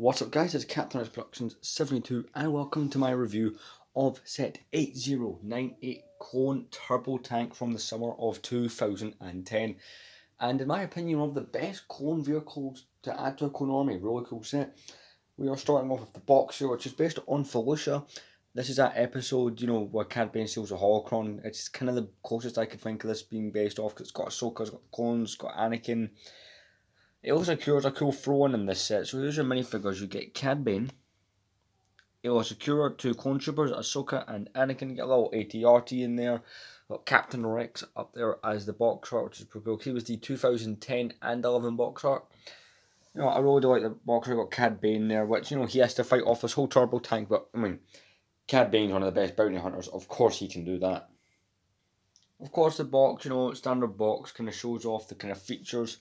What's up guys, it's Captain Productions 72 and welcome to my review of set 8098 Clone Turbo Tank from the summer of 2010. And in my opinion, one of the best clone vehicles to add to a clone army. Really cool set. We are starting off with the box here, which is based on Felicia. This is that episode, where Cad Bane steals a holocron. It's kind of the closest I could think of this being based off, because it's got Ahsoka, it's got the clones, it's got Anakin. It also secures a cool throw-in in this set. So here's your minifigures. You get Cad Bane, Ayla Secura, two clone troopers, Ahsoka and Anakin. Get a little ATRT in there. Got Captain Rex up there as the box art, which is pretty cool. He was the 2010 and 11 box art. I really do like the box art. Got Cad Bane there, which, he has to fight off this whole turbo tank. But, Cad Bane's one of the best bounty hunters. Of course he can do that. Of course, the box, standard box, kind of shows off the kind of features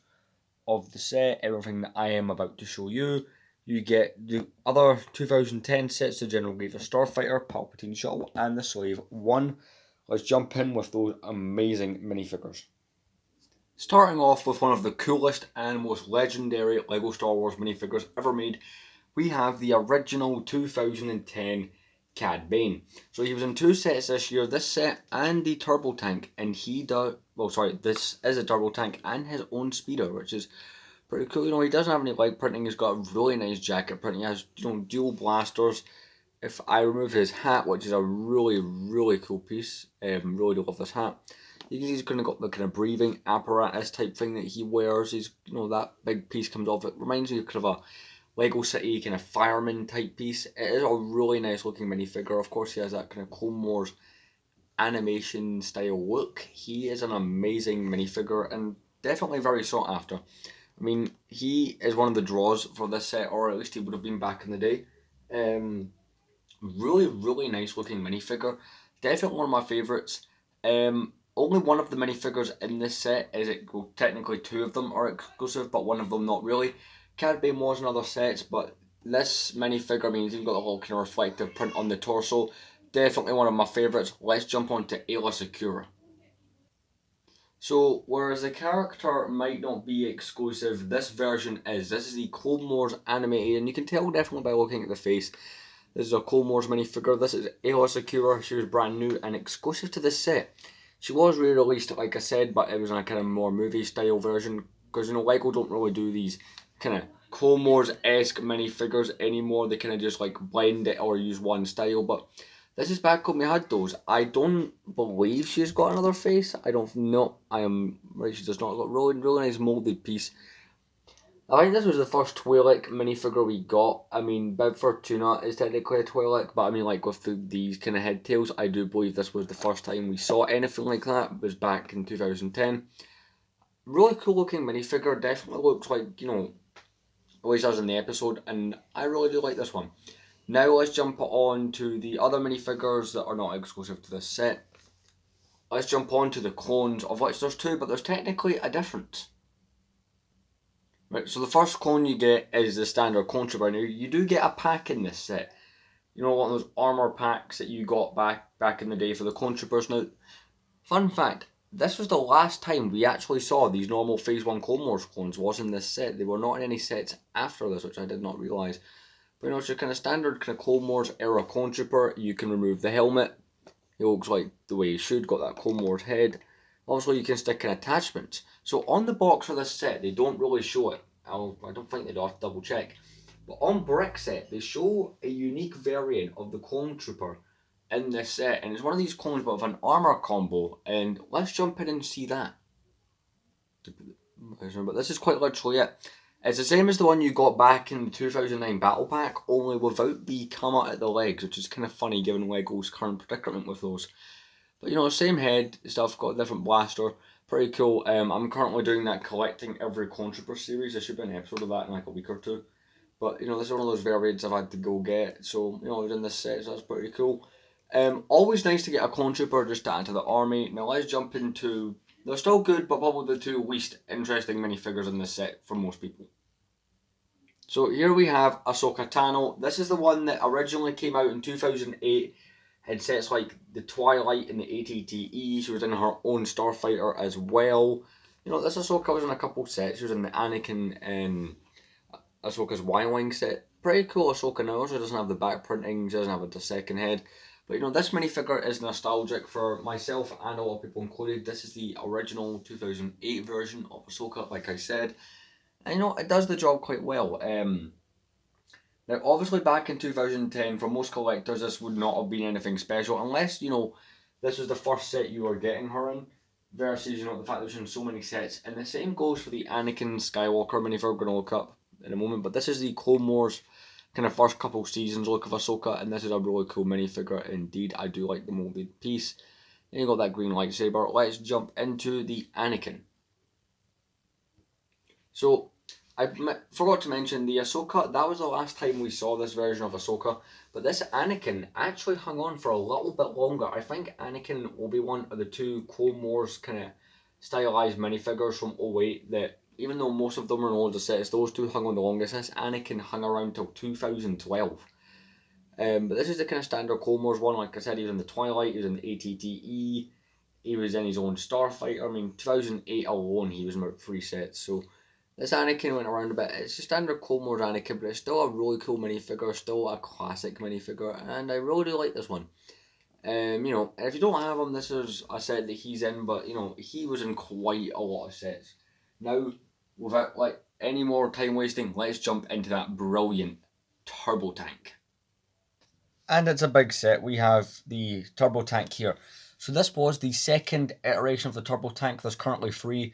of the set, everything that I am about to show you. You get the other 2010 sets, the General Grievous Starfighter, Palpatine Shuttle, and the Slave 1. Let's jump in with those amazing minifigures. Starting off with one of the coolest and most legendary LEGO Star Wars minifigures ever made, we have the original 2010 Cad Bane. So he was in two sets this year, this set and the Turbo Tank, and this is a Turbo Tank and his own speeder, which is pretty cool. He doesn't have any leg printing, he's got a really nice jacket printing, he has, dual blasters. If I remove his hat, which is a really cool piece, really do love this hat. You can see he's kind of got the kind of breathing apparatus type thing that he wears. He's, that big piece comes off. It reminds me of kind of a Lego City kind of fireman type piece. It is a really nice looking minifigure. Of course, he has that kind of Clone Wars animation style look. He is an amazing minifigure and definitely very sought after. He is one of the draws for this set, or at least he would have been back in the day. Really nice looking minifigure. Definitely one of my favourites. Only one of the minifigures in this set technically two of them are exclusive, but one of them not really. Cad Bane was in other sets, but this minifigure means he's got a little kind of reflective print on the torso. Definitely one of my favourites. Let's jump on to Ayla Secura. So, whereas the character might not be exclusive, this version is. This is the Clone Wars animated, and you can tell definitely by looking at the face. This is a Clone Wars minifigure. This is Ayla Secura. She was brand new and exclusive to this set. She was re-released, like I said, but it was in a kind of more movie-style version. Because, Lego don't really do these kind of Clone Wars-esque minifigures anymore. They kind of just, blend it or use one style. But this is back when we had those. I don't believe she's got another face. I don't know. I am right, she does not. Got really nice moulded piece. I think this was the first Twi'lek minifigure we got. Bedford Tuna is technically a Twi'lek, but with these kind of head tails, I do believe this was the first time we saw anything like that. It was back in 2010. Really cool looking minifigure, definitely looks like, always does in the episode, and I really do like this one. Now let's jump on to the other minifigures that are not exclusive to this set. Let's jump on to the clones, of which there's two, but there's technically a difference. Right, so the first clone you get is the standard clone trooper. Now, you do get a pack in this set. One of those armor packs that you got back in the day for the clone troopers. Now, fun fact, this was the last time we actually saw these normal Phase 1 Clone Wars clones was in this set. They were not in any sets after this, which I did not realise. But it's your kind of standard kind of Clone Wars era clone trooper. You can remove the helmet. He looks like the way he should, got that Clone Wars head. Obviously, you can stick in attachments. So on the box for this set, they don't really show it. I don't think they do, have to double check. But on Brick Set, they show a unique variant of the Clone Trooper in this set. And it's one of these clones, but with an armor combo. And let's jump in and see that. But this is quite literally it. It's the same as the one you got back in the 2009 Battle Pack, only without the come out at the legs, which is kind of funny given Lego's current predicament with those. But same head stuff, got a different blaster, pretty cool. I'm currently doing that collecting every Clone Trooper series. There should be an episode of that in a week or two. But this is one of those variants I've had to go get. So I was in this set, so that's pretty cool. Always nice to get a Clone Trooper just to add to the army. Now let's jump into, they're still good, but probably the two least interesting minifigures in this set for most people. So here we have Ahsoka Tano. This is the one that originally came out in 2008. Had sets like the Twilight and the ATTE. She was in her own Starfighter as well. This Ahsoka was in a couple sets. She was in the Anakin and Ahsoka's Y-Wing set. pretty cool Ahsoka now. Also doesn't have the back printing, doesn't have a second head. But you know, this minifigure is nostalgic for myself and a lot of people included. This is the original 2008 version of Ahsoka, like I said. And you know, it does the job quite well. Now, obviously, back in 2010, for most collectors, this would not have been anything special, unless, you know, this was the first set you were getting her in, versus, you know, the fact that there's in so many sets. And the same goes for the Anakin Skywalker minifigure we're going to look up in a moment, but this is the Clone Wars kind of first couple seasons look of Ahsoka, and this is a really cool minifigure indeed. I do like the molded piece. Then you got that green lightsaber. Let's jump into the Anakin. So, I forgot to mention the Ahsoka, that was the last time we saw this version of Ahsoka, but this Anakin actually hung on for a little bit longer. I think Anakin will be one of the two Clone Wars kind of stylized minifigures from 08 that, even though most of them are in older sets, those two hung on the longest. This Anakin hung around till 2012. But this is the kind of standard Clone Wars one. Like I said, he was in the Twilight, he was in the ATTE, he was in his own Starfighter. I mean, 2008 alone, he was in about 3 sets, so this Anakin went around a bit. It's a standard Clone Wars Anakin, but it's still a really cool minifigure, still a classic minifigure, and I really do like this one. You know, if you don't have him, this is a set that he's in, but you know, he was in quite a lot of sets. Now, without like any more time wasting, let's jump into that brilliant turbo tank. And it's a big set. We have the turbo tank here. So this was the second iteration of the turbo tank. There's currently 3.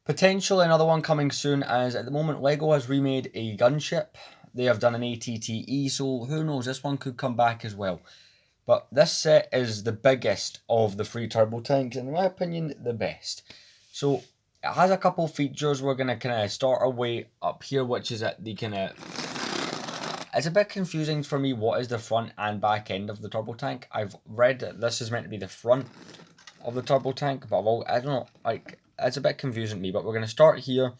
Potentially another one coming soon, as at the moment Lego has remade a gunship. They have done an ATTE, so who knows, this one could come back as well. But this set is the biggest of the 3 turbo tanks, and in my opinion, the best. So it has a couple features. We're going to kind of start our way up here, which is at the kind of... It's a bit confusing for me what is the front and back end of the turbo tank. I've read that this is meant to be the front of the turbo tank, but I don't know, like, it's a bit confusing to me. But we're going to start here,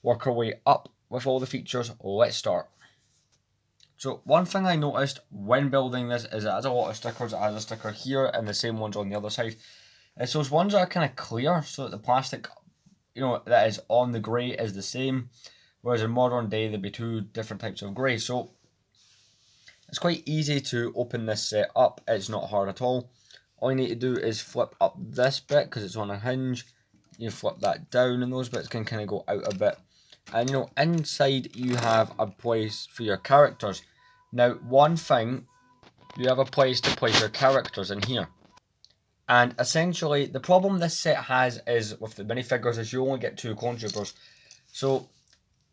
work our way up with all the features. Let's start. So one thing I noticed when building this is it has a lot of stickers. It has a sticker here and the same ones on the other side. It's those ones that are kind of clear, so that the plastic, you know, that is on the grey is the same, whereas in modern day there'd be 2 different types of grey. So it's quite easy to open this set up. It's not hard at all. All you need to do is flip up this bit because it's on a hinge. You flip that down and those bits can kind of go out a bit. And you know, inside you have a place for your characters. Now, one thing, you have a place to place your characters in here. And essentially, the problem this set has is with the minifigures is you only get 2 clone troopers. So,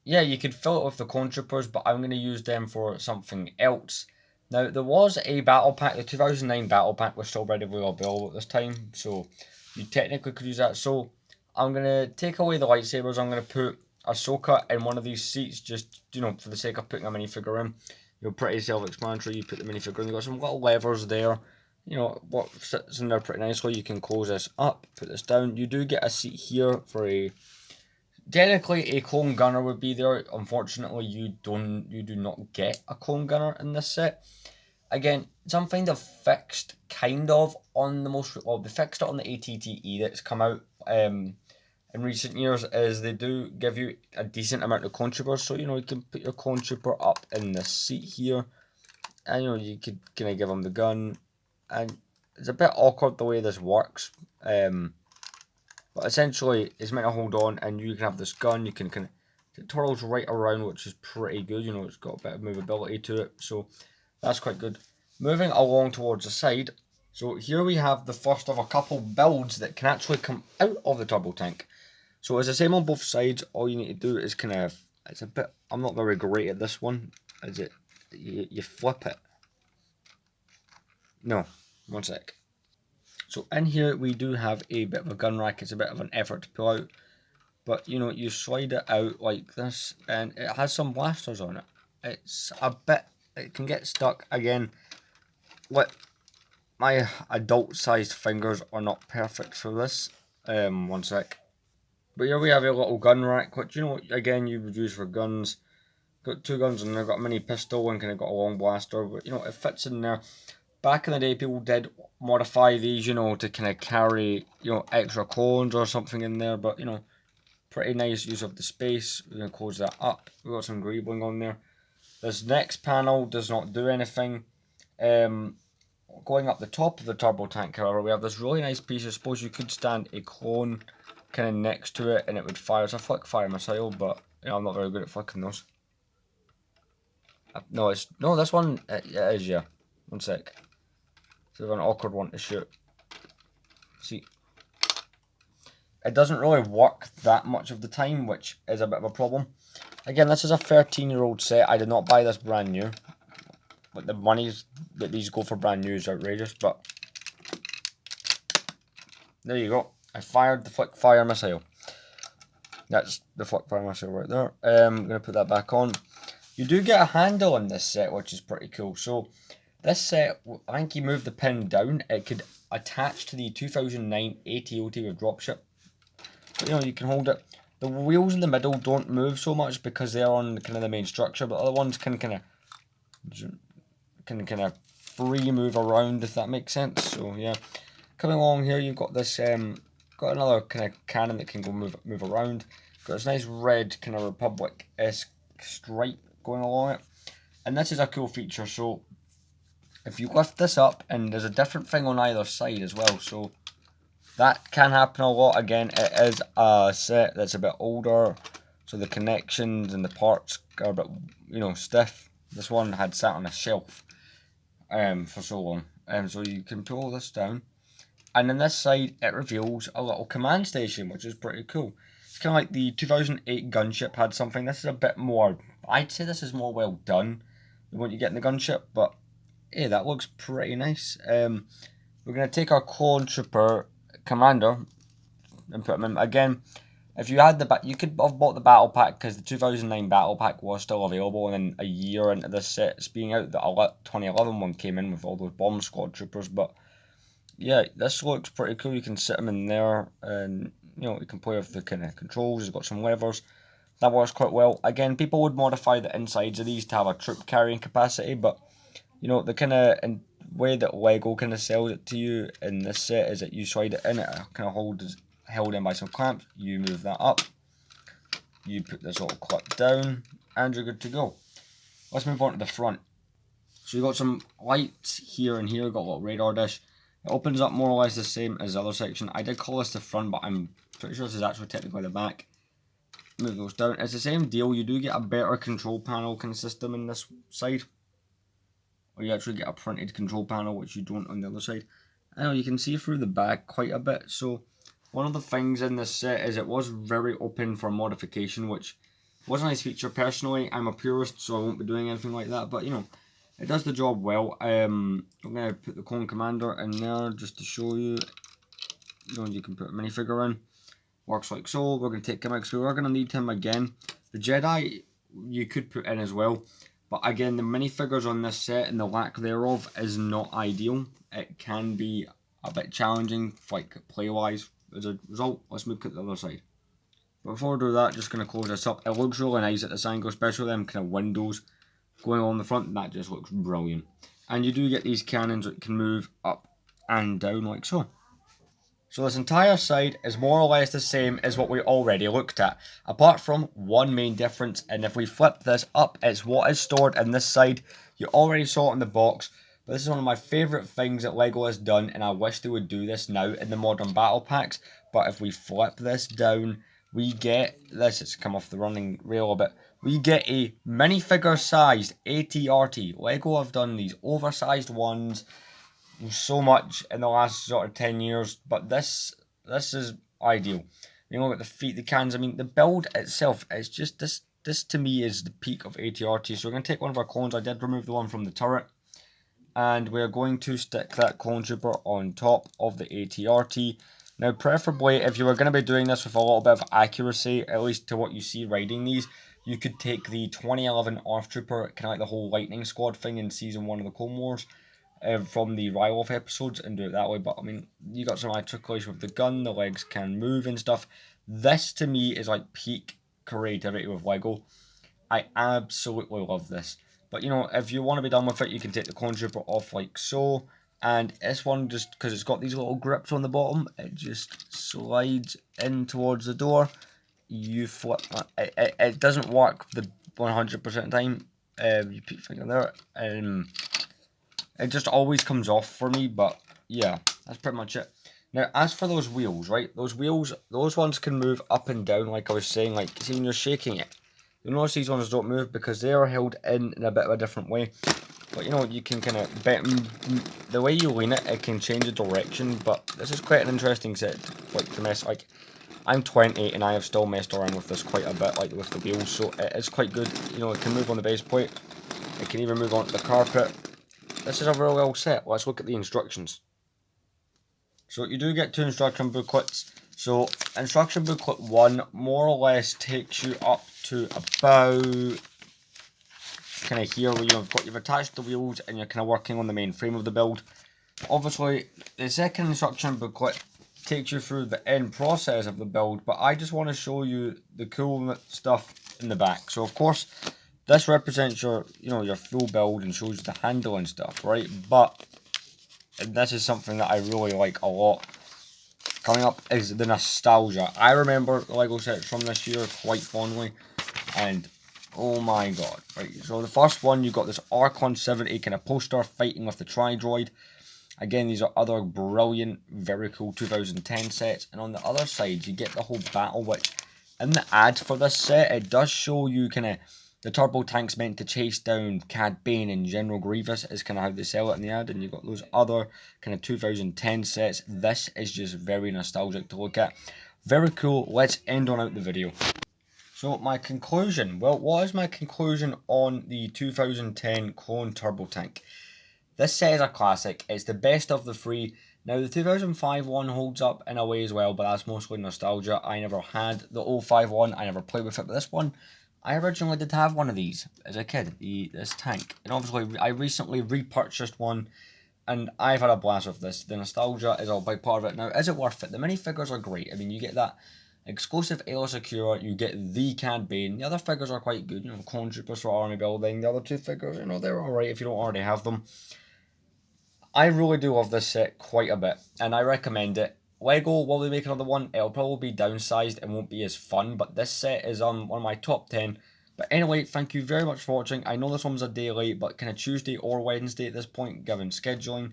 yeah, you could fill it with the clone troopers, but I'm going to use them for something else. Now, there was a battle pack, the 2009 battle pack was still readily available at this time, so you technically could use that. So, I'm going to take away the lightsabers. I'm going to put Ahsoka in one of these seats, just, you know, for the sake of putting a minifigure in. You're pretty self-explanatory. You put the minifigure in, you've got some little levers there. You know, what sits in there pretty nicely. You can close this up, put this down. You do get a seat here for a... Technically, a clone gunner would be there. Unfortunately, you do not get a clone gunner in this set. Again, something they've fixed kind of on the most... Well, they fixed it on the ATTE that's come out in recent years, is they do give you a decent amount of clone troopers. So, you know, you can put your clone trooper up in this seat here. And, you know, you could kind of give them the gun. And it's a bit awkward the way this works. But essentially, it's meant to hold on, and you can have this gun. You can kind of... It twirls right around, which is pretty good. You know, it's got a bit of movability to it. So, that's quite good. Moving along towards the side. So, here we have the first of a couple builds that can actually come out of the turbo tank. So, it's the same on both sides. All you need to do is kind of... It's a bit... I'm not very great at this one. Is it... You flip it. No, one sec. So in here we do have a bit of a gun rack. It's a bit of an effort to pull out, but you know, you slide it out like this and it has some blasters on it. It's a bit, it can get stuck. Again, what, my adult sized fingers are not perfect for this. One sec. But here we have a little gun rack, which, you know, again, you would use for guns. Got 2 guns in there, got a mini pistol and kind of got a long blaster, but you know, it fits in there. Back in the day, people did modify these, you know, to kind of carry, you know, extra clones or something in there. But, you know, pretty nice use of the space. We're going to close that up. We've got some greebling on there. This next panel does not do anything. Going up the top of the turbo tank, however, we have this really nice piece. I suppose you could stand a clone kind of next to it and it would fire. It's a flick fire missile, but you know, I'm not very good at flicking those. No, this one, it is, yeah. One sec. It's an awkward one to shoot. See, it doesn't really work that much of the time, which is a bit of a problem. Again, this is a 13-year-old set. I did not buy this brand new. But the monies that these go for brand new is outrageous, but there you go. I fired the flick fire missile. That's the flick fire missile right there. I'm going to put that back on. You do get a handle on this set, which is pretty cool. So this set, I think you move the pin down, it could attach to the 2009 AT-OT with dropship. But you know, you can hold it. The wheels in the middle don't move so much because they're on kind of the main structure, but other ones can kind of free move around, if that makes sense. So yeah, coming along here, you've got this got another kind of cannon that can go move around. Got this nice red kind of Republic-esque stripe going along it, and this is a cool feature. So if you lift this up, and there's a different thing on either side as well, so that can happen a lot. Again, it is a set that's a bit older, so the connections and the parts are a bit, you know, stiff. This one had sat on a shelf for so long, so you can pull this down, and on this side it reveals a little command station, which is pretty cool. It's kind of like the 2008 gunship had something. This is a bit more, I'd say this is more well done than what you get in the gunship, but hey, that looks pretty nice. We're going to take our clone trooper commander and put him in. Again, if you had you could have bought the battle pack, because the 2009 battle pack was still available, and then a year into this set being out, the 2011 one came in with all those bomb squad troopers. But yeah, this looks pretty cool. You can sit him in there, and you know, you can play with the kind of controls. He's got some levers. That works quite well. Again, people would modify the insides of these to have a troop carrying capacity, but you know, the kind of way that Lego kind of sells it to you in this set is that you slide it in, it kind of held in by some clamps. You move that up, you put this little clip down, and you're good to go. Let's move on to the front. So you've got some lights here and here, got a little radar dish. It opens up more or less the same as the other section. I did call this the front, but I'm pretty sure this is actually technically the back. Move those down. It's the same deal. You do get a better control panel kind of system in this side, or you actually get a printed control panel, which you don't on the other side. I know you can see through the back quite a bit. So one of the things in this set is it was very open for modification, which was a nice feature. Personally, I'm a purist, so I won't be doing anything like that, but you know, it does the job well. I'm going to put the Clone Commander in there just to show you. You know, you can put a minifigure in. Works like so. We're going to take him out, so we're going to need him again. The Jedi you could put in as well, but again, the minifigures on this set and the lack thereof is not ideal. It can be a bit challenging, like play-wise. As a result, let's move to the other side. But before we do that, just going to close this up. It looks really nice at this angle, especially them kind of windows going on the front, and that just looks brilliant. And you do get these cannons that can move up and down like so. So this entire side is more or less the same as what we already looked at, apart from one main difference, and if we flip this up, it's what is stored in this side. You already saw it in the box, but this is one of my favourite things that LEGO has done, and I wish they would do this now in the modern battle packs. But if we flip this down, we get this. It's come off the running rail a bit. We get a minifigure sized AT-RT. LEGO have done these oversized ones so much in the last sort of 10 years, but this is ideal. You know, with the feet, the cans, I mean, the build itself is just, this to me is the peak of AT-RT. So we're going to take one of our clones. I did remove the one from the turret, and we're going to stick that clone trooper on top of the AT-RT. Now, preferably, if you were going to be doing this with a little bit of accuracy, at least to what you see riding these, you could take the 2011 ARF Trooper, kind of like the whole Lightning Squad thing in Season 1 of the Clone Wars, from the Ryloth episodes, and do it that way. But I mean, you got some articulation with the gun, the legs can move and stuff. This to me is like peak creativity with LEGO. I absolutely love this. But you know, if you want to be done with it, you can take the clone trooper off like so. And this one, just because it's got these little grips on the bottom, it just slides in towards the door. You flip it doesn't work the 100% of the time, You put your finger there, it just always comes off for me. But yeah, that's pretty much it. Now, as for those wheels, right? Those wheels, those ones can move up and down, like I was saying. Like, see when you're shaking it, you'll notice these ones don't move because they are held in a bit of a different way. But you know, you can kind of bet the way you lean it, it can change the direction. But this is quite an interesting set, like to mess. Like, I'm 20 and I have still messed around with this quite a bit, like with the wheels. So it is quite good. You know, it can move on the base plate. It can even move onto the carpet. This is a real well set. Let's look at the instructions. So you do get 2 instruction booklets. So instruction booklet 1 more or less takes you up to about kind of here where you've attached the wheels and you're kind of working on the main frame of the build. Obviously, the second instruction booklet takes you through the end process of the build, but I just want to show you the cool stuff in the back. So of course, this represents your your full build and shows you the handle and stuff, right? But this is something that I really like a lot. Coming up is the nostalgia. I remember the Lego sets from this year quite fondly, and oh my god, right, so the first one, you got this Archon 70 kind of poster fighting with the Tri-Droid. Again, these are other brilliant, very cool 2010 sets, and on the other side, you get the whole battle, which, in the ad for this set, it does show you kind of, the turbo tank's meant to chase down Cad Bane and General Grievous, is kind of how they sell it in the ad, and you've got those other kind of 2010 sets. This is just very nostalgic to look at. Very cool. Let's end on out the video. So my conclusion, well, what is my conclusion on the 2010 Clone Turbo Tank? This set is a classic. It's the best of the 3. Now the 2005 one holds up in a way as well, but that's mostly nostalgia. I never had the 05 one, I never played with it, but this one, I originally did have one of these as a kid, this tank. And obviously I recently repurchased one, and I've had a blast with this. The nostalgia is a big part of it. Now, is it worth it? The minifigures are great. I mean, you get that exclusive Halo Secure, you get the Cad Bane. The other figures are quite good, Clone Troopers for army building. The other 2 figures, they're alright if you don't already have them. I really do love this set quite a bit, and I recommend it. Lego, will they make another one? It'll probably be downsized and won't be as fun, but this set is one of my top 10. But anyway, thank you very much for watching. I know this one was a day late, but kind of Tuesday or Wednesday at this point, given scheduling.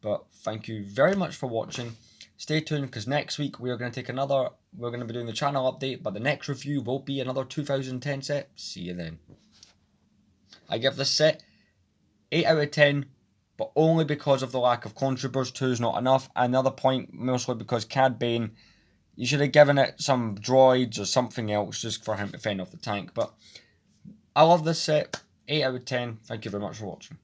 But thank you very much for watching. Stay tuned, because next week we're going to be doing the channel update, but the next review will be another 2010 set. See you then. I give this set 8 out of 10. But only because of the lack of Clone Troopers. 2 is not enough. Another point, mostly because Cad Bane, you should have given it some droids or something else just for him to fend off the tank. But I love this set. 8 out of 10. Thank you very much for watching.